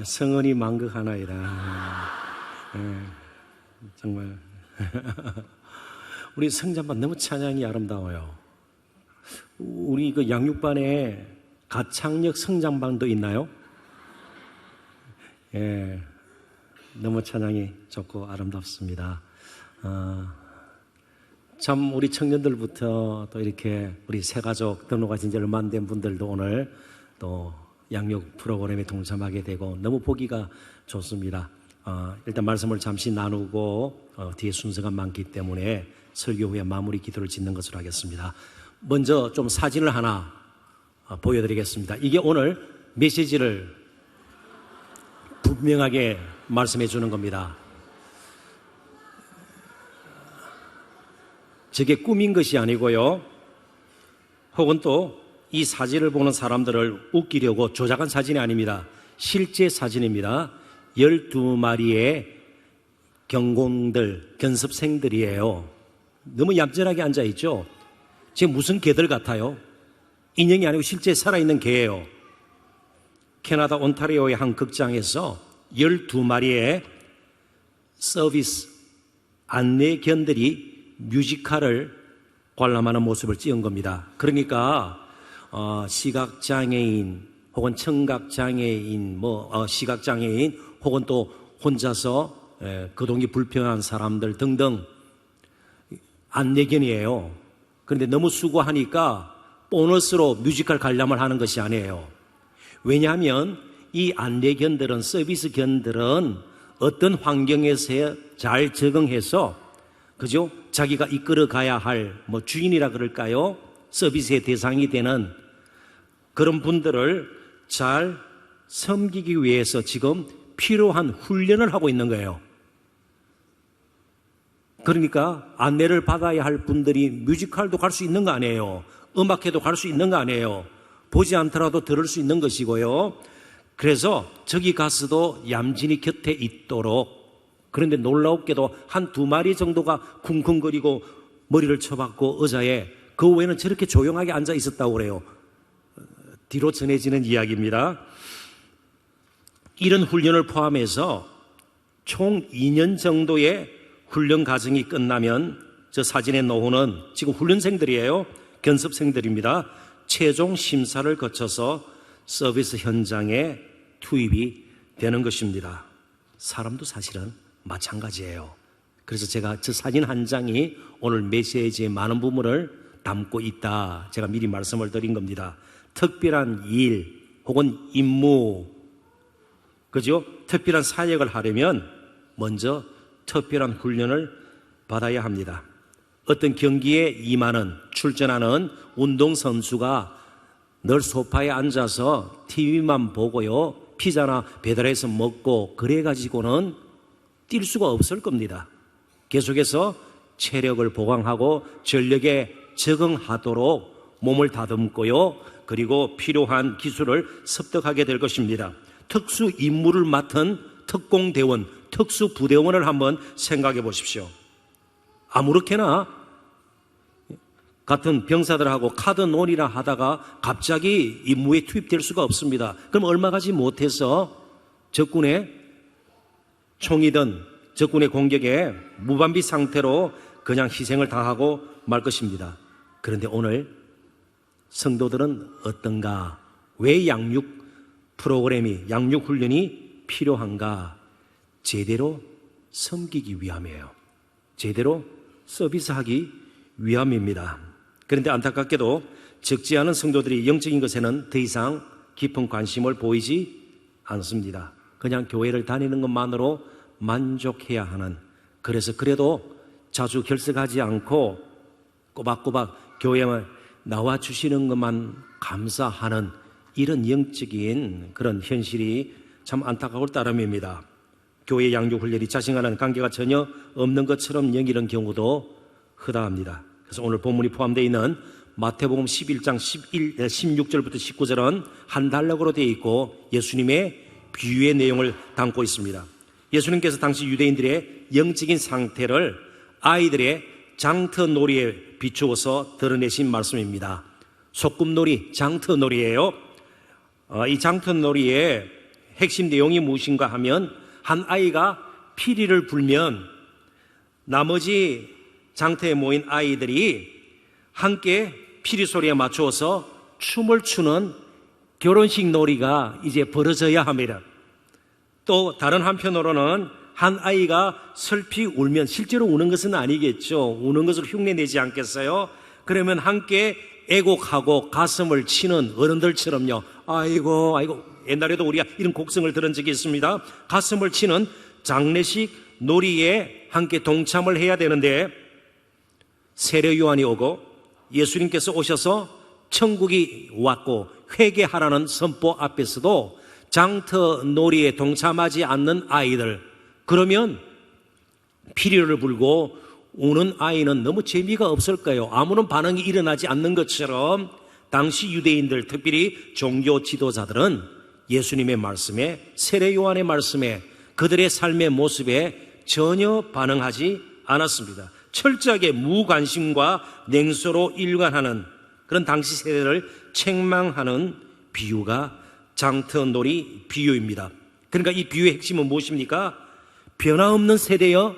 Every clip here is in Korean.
성은이 만극하나이다. 정말 우리 성장반 너무 찬양이 아름다워요. 우리 그 양육반에 가창력 성장반도 있나요? 너무 찬양이 좋고 아름답습니다. 참 우리 청년들부터 또 이렇게 우리 새가족 등록하신 지 얼마 안 된 분들도 오늘 또 양육 프로그램에 동참하게 되고 너무 보기가 좋습니다. 일단 말씀을 잠시 나누고 뒤에 순서가 많기 때문에 설교 후에 마무리 기도를 짓는 것으로 하겠습니다. 먼저 좀 사진을 하나 보여드리겠습니다. 이게 오늘 메시지를 분명하게 말씀해 주는 겁니다. 저게 꾸민 것이 아니고요, 혹은 또 이 사진을 보는 사람들을 웃기려고 조작한 사진이 아닙니다. 실제 사진입니다. 12마리의 경공들, 견습생들이에요. 너무 얌전하게 앉아있죠? 지금 무슨 개들 같아요? 인형이 아니고 실제 살아있는 개예요. 캐나다 온타리오의 한 극장에서 12마리의 서비스 안내견들이 뮤지컬을 관람하는 모습을 찍은 겁니다. 그러니까 시각장애인 혹은 청각장애인, 시각장애인 혹은 또 혼자서 거동이 불편한 사람들 등등 안내견이에요. 그런데 너무 수고하니까 보너스로 뮤지컬 관람을 하는 것이 아니에요. 왜냐하면 이 안내견들은, 서비스견들은 어떤 환경에서 잘 적응해서, 그죠? 자기가 이끌어 가야 할 주인이라 그럴까요? 서비스의 대상이 되는 그런 분들을 잘 섬기기 위해서 지금 필요한 훈련을 하고 있는 거예요. 그러니까 안내를 받아야 할 분들이 뮤지컬도 갈 수 있는 거 아니에요. 음악회도 갈 수 있는 거 아니에요. 보지 않더라도 들을 수 있는 것이고요. 그래서 저기 가서도 얌전히 곁에 있도록, 그런데 놀라웠게도 한 두 마리 정도가 쿵쿵거리고 머리를 쳐박고 의자에, 그 외에는 저렇게 조용하게 앉아 있었다고 그래요. 뒤로 전해지는 이야기입니다. 이런 훈련을 포함해서 총 2년 정도의 훈련 과정이 끝나면 저 사진의 노후는 지금 훈련생들이에요. 견습생들입니다. 최종 심사를 거쳐서 서비스 현장에 투입이 되는 것입니다. 사람도 사실은 마찬가지예요. 그래서 제가 저 사진 한 장이 오늘 메시지의 많은 부분을 담고 있다, 제가 미리 말씀을 드린 겁니다. 특별한 일 혹은 임무, 그죠? 특별한 사역을 하려면 먼저 특별한 훈련을 받아야 합니다. 어떤 경기에 임하는, 출전하는 운동선수가 늘 소파에 앉아서 TV만 보고요, 피자나 배달해서 먹고 그래가지고는 뛸 수가 없을 겁니다. 계속해서 체력을 보강하고 전력에 적응하도록 몸을 다듬고요, 그리고 필요한 기술을 습득하게 될 것입니다. 특수 임무를 맡은 특공대원, 특수부대원을 한번 생각해 보십시오. 아무렇게나 같은 병사들하고 카드놀이나 하다가 갑자기 임무에 투입될 수가 없습니다. 그럼 얼마 가지 못해서 적군의 총이든 적군의 공격에 무방비 상태로 그냥 희생을 당하고 말 것입니다. 그런데 오늘 성도들은 어떤가? 왜 양육 프로그램이, 양육 훈련이 필요한가? 제대로 섬기기 위함이에요. 제대로 서비스하기 위함입니다. 그런데 안타깝게도 적지 않은 성도들이 영적인 것에는 더 이상 깊은 관심을 보이지 않습니다. 그냥 교회를 다니는 것만으로 만족해야 하는, 그래서 그래도 자주 결석하지 않고 꼬박꼬박 교회에 나와주시는 것만 감사하는 이런 영적인 그런 현실이 참 안타까울 따름입니다. 교회 양육 훈련이 자신과는 관계가 전혀 없는 것처럼 여기는 경우도 허다합니다. 그래서 오늘 본문이 포함되어 있는 마태복음 11장 16절부터 19절은 한 단락으로 되어 있고 예수님의 비유의 내용을 담고 있습니다. 예수님께서 당시 유대인들의 영적인 상태를 아이들의 장터놀이에 비추어서 드러내신 말씀입니다. 소꿉놀이, 장터놀이예요. 이 장터놀이에 핵심 내용이 무엇인가 하면 한 아이가 피리를 불면 나머지 장터에 모인 아이들이 함께 피리 소리에 맞추어서 춤을 추는 결혼식 놀이가 이제 벌어져야 합니다. 또 다른 한편으로는 한 아이가 슬피 울면, 실제로 우는 것은 아니겠죠. 우는 것으로 흉내내지 않겠어요? 그러면 함께 애곡하고 가슴을 치는 어른들처럼요. 아이고 아이고, 옛날에도 우리가 이런 곡성을 들은 적이 있습니다. 가슴을 치는 장례식 놀이에 함께 동참을 해야 되는데, 세례 요한이 오고 예수님께서 오셔서 천국이 왔고 회개하라는 선포 앞에서도 장터 놀이에 동참하지 않는 아이들, 그러면 피리를 불고 우는 아이는 너무 재미가 없을까요? 아무런 반응이 일어나지 않는 것처럼 당시 유대인들, 특별히 종교 지도자들은 예수님의 말씀에, 세례 요한의 말씀에, 그들의 삶의 모습에 전혀 반응하지 않았습니다. 철저하게 무관심과 냉소로 일관하는 그런 당시 세대를 책망하는 비유가 장터놀이 비유입니다. 그러니까 이 비유의 핵심은 무엇입니까? 변화없는 세대여,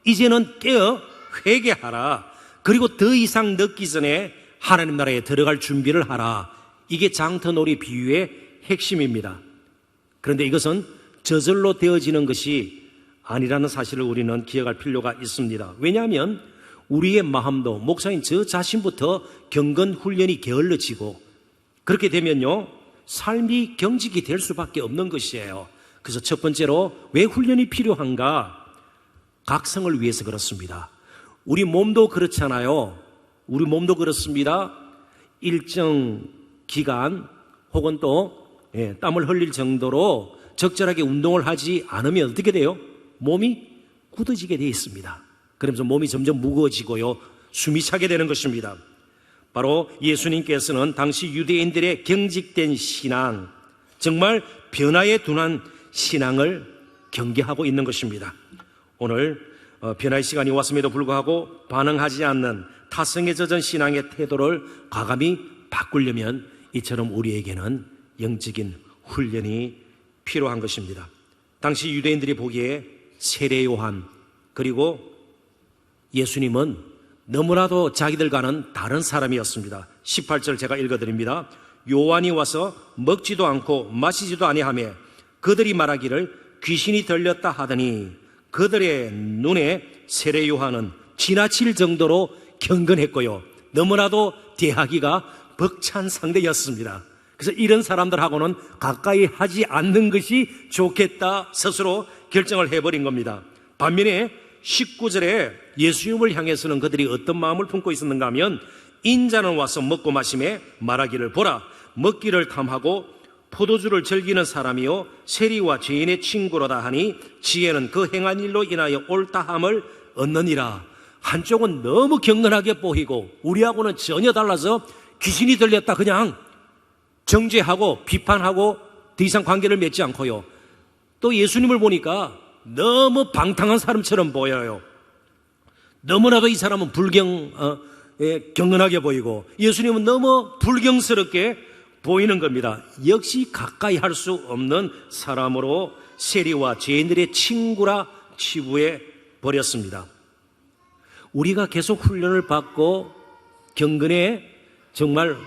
이제는 깨어 회개하라. 그리고 더 이상 늦기 전에 하나님 나라에 들어갈 준비를 하라. 이게 장터놀이 비유의 핵심입니다. 그런데 이것은 저절로 되어지는 것이 아니라는 사실을 우리는 기억할 필요가 있습니다. 왜냐하면 우리의 마음도, 목사인 저 자신부터 경건 훈련이 게을러지고, 그렇게 되면요 삶이 경직이 될 수밖에 없는 것이에요. 그래서 첫 번째로 왜 훈련이 필요한가? 각성을 위해서 그렇습니다. 우리 몸도 그렇잖아요. 우리 몸도 그렇습니다. 일정 기간 혹은 또 땀을 흘릴 정도로 적절하게 운동을 하지 않으면 어떻게 돼요? 몸이 굳어지게 되어 있습니다. 그러면서 몸이 점점 무거워지고요, 숨이 차게 되는 것입니다. 바로 예수님께서는 당시 유대인들의 경직된 신앙, 정말 변화에 둔한 신앙을 경계하고 있는 것입니다. 오늘 변화의 시간이 왔음에도 불구하고 반응하지 않는 타성에 젖은 신앙의 태도를 과감히 바꾸려면 이처럼 우리에게는 영적인 훈련이 필요한 것입니다. 당시 유대인들이 보기에 세례 요한 그리고 예수님은 너무나도 자기들과는 다른 사람이었습니다. 18절 제가 읽어드립니다. 요한이 와서 먹지도 않고 마시지도 아니하며 그들이 말하기를 귀신이 들렸다 하더니 그들의 눈에 세례 요한은 지나칠 정도로 경건했고요, 너무나도 대하기가 벅찬 상대였습니다. 그래서 이런 사람들하고는 가까이 하지 않는 것이 좋겠다 스스로 결정을 해버린 겁니다. 반면에 19절에 예수님을 향해서는 그들이 어떤 마음을 품고 있었는가 하면, 인자는 와서 먹고 마심에 말하기를 보라, 먹기를 탐하고 포도주를 즐기는 사람이요 세리와 죄인의 친구로다 하니 지혜는 그 행한 일로 인하여 옳다함을 얻느니라. 한쪽은 너무 경건하게 보이고 우리하고는 전혀 달라서 귀신이 들렸다 그냥 정죄하고 비판하고 더 이상 관계를 맺지 않고요, 또 예수님을 보니까 너무 방탕한 사람처럼 보여요. 너무나도 이 사람은 경건하게 보이고 예수님은 너무 불경스럽게 보이는 겁니다. 역시 가까이 할 수 없는 사람으로 세리와 죄인들의 친구라 치부해 버렸습니다. 우리가 계속 훈련을 받고 경건에 정말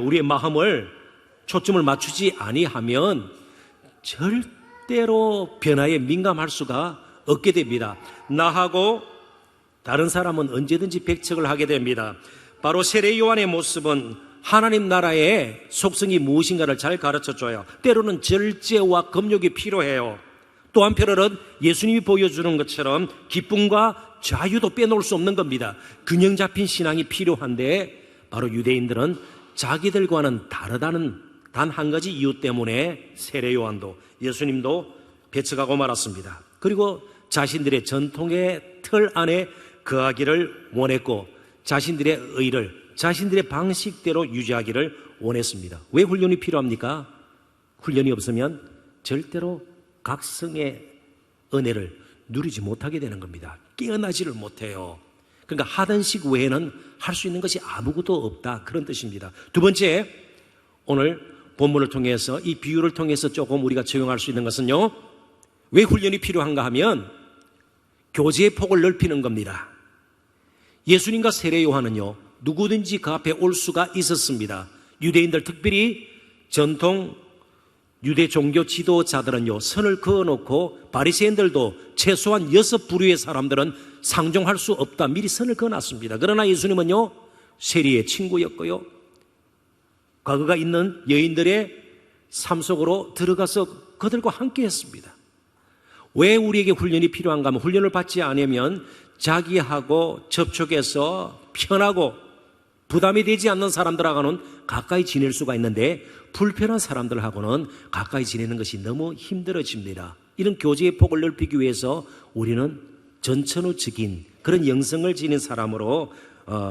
우리의 마음을 초점을 맞추지 아니하면 절대로 변화에 민감할 수가 없게 됩니다. 나하고 다른 사람은 언제든지 백척을 하게 됩니다. 바로 세례 요한의 모습은 하나님 나라의 속성이 무엇인가를 잘 가르쳐줘요. 때로는 절제와 금욕이 필요해요. 또 한편으로는 예수님이 보여주는 것처럼 기쁨과 자유도 빼놓을 수 없는 겁니다. 균형 잡힌 신앙이 필요한데, 바로 유대인들은 자기들과는 다르다는 단 한 가지 이유 때문에 세례 요한도 예수님도 배척하고 말았습니다. 그리고 자신들의 전통의 틀 안에 거하기를 원했고 자신들의 의를 자신들의 방식대로 유지하기를 원했습니다. 왜 훈련이 필요합니까? 훈련이 없으면 절대로 각성의 은혜를 누리지 못하게 되는 겁니다. 깨어나지를 못해요. 그러니까 하던 식 외에는 할 수 있는 것이 아무것도 없다, 그런 뜻입니다. 두 번째, 오늘 본문을 통해서 이 비유를 통해서 조금 우리가 적용할 수 있는 것은요, 왜 훈련이 필요한가 하면 교제의 폭을 넓히는 겁니다. 예수님과 세례 요한은요, 누구든지 그 앞에 올 수가 있었습니다. 유대인들, 특별히 전통 유대 종교 지도자들은요, 선을 그어놓고 바리새인들도 최소한 6부류의 사람들은 상종할 수 없다, 미리 선을 그어놨습니다. 그러나 예수님은요, 세리의 친구였고요, 과거가 있는 여인들의 삶 속으로 들어가서 그들과 함께 했습니다. 왜 우리에게 훈련이 필요한가 하면, 훈련을 받지 않으면 자기하고 접촉해서 편하고 부담이 되지 않는 사람들하고는 가까이 지낼 수가 있는데, 불편한 사람들하고는 가까이 지내는 것이 너무 힘들어집니다. 이런 교제의 폭을 넓히기 위해서 우리는 전천후적인 그런 영성을 지닌 사람으로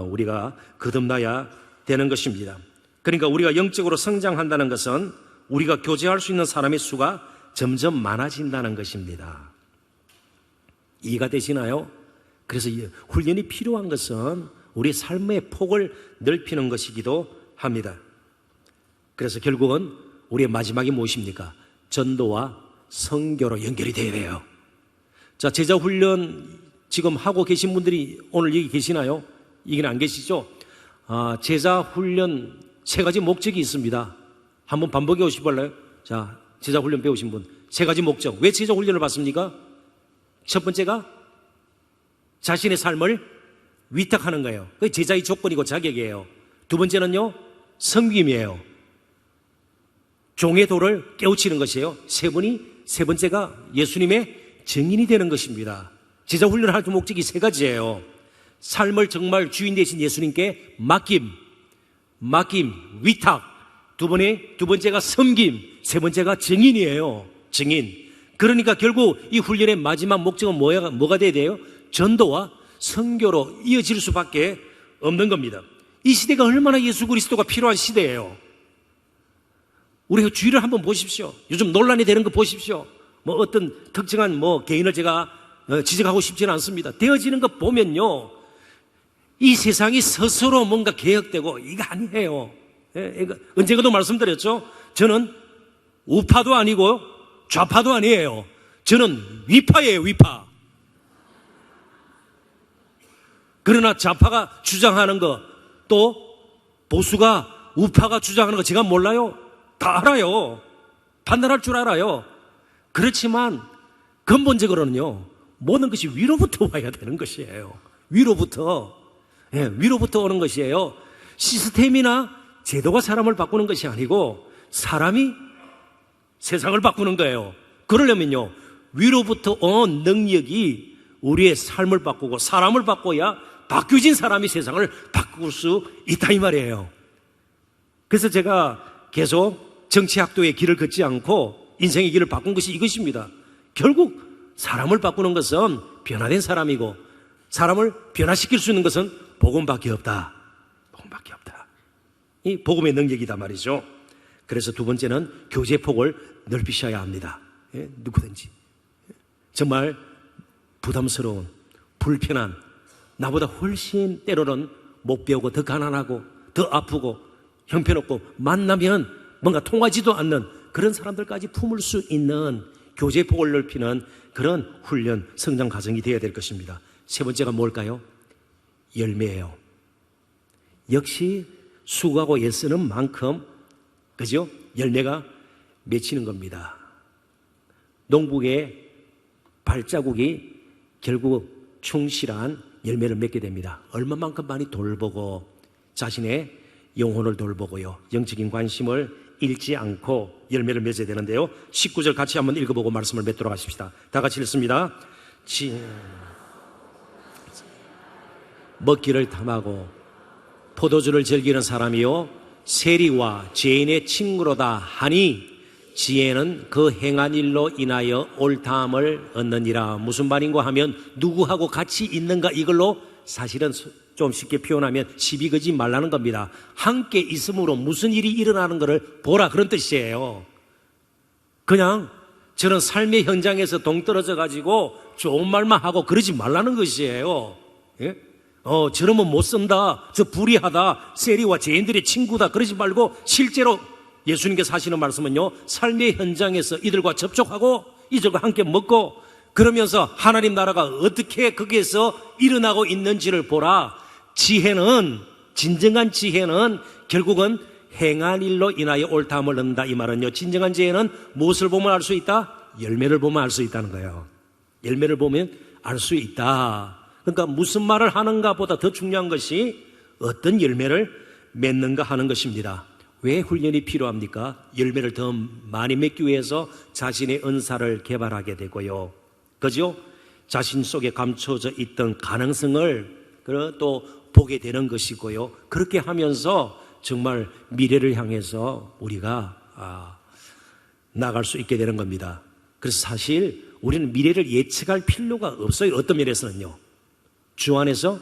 우리가 거듭나야 되는 것입니다. 그러니까 우리가 영적으로 성장한다는 것은 우리가 교제할 수 있는 사람의 수가 점점 많아진다는 것입니다. 이해가 되시나요? 그래서 훈련이 필요한 것은 우리 삶의 폭을 넓히는 것이기도 합니다. 그래서 결국은 우리의 마지막이 무엇입니까? 전도와 선교로 연결이 돼야 돼요. 자, 제자 훈련 지금 하고 계신 분들이 오늘 여기 계시나요? 여기는 안 계시죠? 제자 훈련 3가지 목적이 있습니다. 한번 반복해 보실래요? 자, 제자 훈련 배우신 분, 3가지 목적. 왜 제자 훈련을 받습니까? 첫 번째가 자신의 삶을 위탁하는 거예요. 그게 제자의 조건이고 자격이에요. 두 번째는요, 섬김이에요. 종의 도를 깨우치는 것이에요. 세 번째가 예수님의 증인이 되는 것입니다. 제자 훈련을 할 목적이 3가지예요. 삶을 정말 주인 되신 예수님께 맡김, 위탁. 두 번째가 섬김, 3번째가 증인이에요. 증인. 그러니까 결국 이 훈련의 마지막 목적은 뭐가 돼야 돼요? 전도와 선교로 이어질 수밖에 없는 겁니다. 이 시대가 얼마나 예수 그리스도가 필요한 시대예요. 우리가 주위를 한번 보십시오. 요즘 논란이 되는 거 보십시오. 어떤 특정한 개인을 제가 지적하고 싶지는 않습니다. 되어지는 거 보면요, 이 세상이 스스로 뭔가 개혁되고 이거 아니에요. 언젠가도 말씀드렸죠. 저는 우파도 아니고 좌파도 아니에요. 저는 위파예요, 위파. 그러나 좌파가 주장하는 거, 또 보수가, 우파가 주장하는 거 제가 몰라요? 다 알아요. 판단할 줄 알아요. 그렇지만 근본적으로는요, 모든 것이 위로부터 와야 되는 것이에요. 위로부터 오는 것이에요. 시스템이나 제도가 사람을 바꾸는 것이 아니고 사람이 세상을 바꾸는 거예요. 그러려면요, 위로부터 온 능력이 우리의 삶을 바꾸고 사람을 바꿔야 바뀌어진 사람이 세상을 바꿀 수 있다, 이 말이에요. 그래서 제가 계속 정치학도의 길을 걷지 않고 인생의 길을 바꾼 것이 이것입니다. 결국 사람을 바꾸는 것은 변화된 사람이고, 사람을 변화시킬 수 있는 것은 복음밖에 없다. 복음밖에 없다. 이 복음의 능력이다 말이죠. 그래서 두 번째는 교제 폭을 넓히셔야 합니다. 누구든지 정말 부담스러운, 불편한, 나보다 훨씬 때로는 못 배우고 더 가난하고 더 아프고 형편없고 만나면 뭔가 통하지도 않는 그런 사람들까지 품을 수 있는 교제 폭을 넓히는 그런 훈련, 성장 과정이 되어야 될 것입니다. 3번째가 뭘까요? 열매예요. 역시 수고하고 애쓰는 만큼, 그죠? 열매가 맺히는 겁니다. 농부의 발자국이 결국 충실한 열매를 맺게 됩니다. 얼마만큼 많이 돌보고 자신의 영혼을 돌보고요, 영적인 관심을 잃지 않고 열매를 맺어야 되는데요. 19절 같이 한번 읽어보고 말씀을 맺도록 하십시다. 다 같이 읽습니다. 먹기를 탐하고 포도주를 즐기는 사람이요, 세리와 죄인의 친구로다 하니 지혜는 그 행한 일로 인하여 옳다함을 얻느니라. 무슨 말인가 하면 누구하고 같이 있는가, 이걸로 사실은 좀 쉽게 표현하면 시비 걸지 말라는 겁니다. 함께 있음으로 무슨 일이 일어나는 것을 보라, 그런 뜻이에요. 그냥 저런 삶의 현장에서 동떨어져 가지고 좋은 말만 하고 그러지 말라는 것이에요. 예? 저러면 못 쓴다, 저 불의하다, 세리와 죄인들의 친구다, 그러지 말고 실제로 예수님께서 하시는 말씀은요, 삶의 현장에서 이들과 접촉하고 이들과 함께 먹고 그러면서 하나님 나라가 어떻게 거기에서 일어나고 있는지를 보라. 지혜는, 진정한 지혜는 결국은 행한 일로 인하여 옳다함을 얻는다. 이 말은요, 진정한 지혜는 무엇을 보면 알 수 있다? 열매를 보면 알 수 있다는 거예요. 열매를 보면 알 수 있다. 그러니까 무슨 말을 하는가 보다 더 중요한 것이 어떤 열매를 맺는가 하는 것입니다. 왜 훈련이 필요합니까? 열매를 더 많이 맺기 위해서 자신의 은사를 개발하게 되고요. 그죠? 자신 속에 감춰져 있던 가능성을 또 보게 되는 것이고요. 그렇게 하면서 정말 미래를 향해서 우리가 나갈 수 있게 되는 겁니다. 그래서 사실 우리는 미래를 예측할 필요가 없어요. 어떤 면에서는요, 주 안에서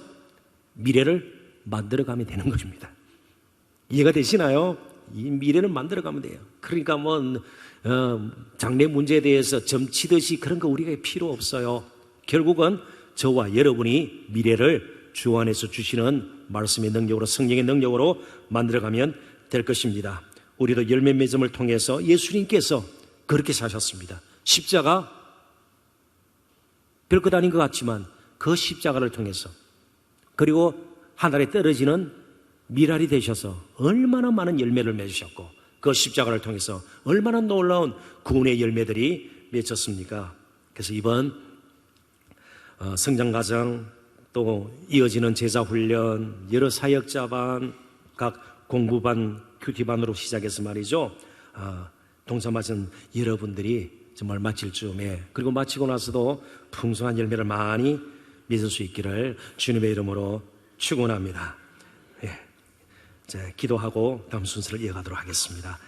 미래를 만들어가면 되는 것입니다. 이해가 되시나요? 이 미래를 만들어가면 돼요. 그러니까 장래 문제에 대해서 점치듯이 그런 거 우리가 필요 없어요. 결국은 저와 여러분이 미래를 주 안에서 주시는 말씀의 능력으로, 성령의 능력으로 만들어가면 될 것입니다. 우리도 열매 맺음을 통해서 예수님께서 그렇게 사셨습니다. 십자가 별것 아닌 것 같지만 그 십자가를 통해서, 그리고 하늘에 떨어지는 미랄이 되셔서 얼마나 많은 열매를 맺으셨고, 그 십자가를 통해서 얼마나 놀라운 구원의 열매들이 맺혔습니까? 그래서 이번 성장과정, 또 이어지는 제자훈련, 여러 사역자반, 각 공부반, 큐티반으로 시작해서 말이죠, 동참 맞은 여러분들이 정말 마칠 즈음에, 그리고 마치고 나서도 풍성한 열매를 많이 맺을 수 있기를 주님의 이름으로 축원합니다. 예. 기도하고 다음 순서를 이어가도록 하겠습니다.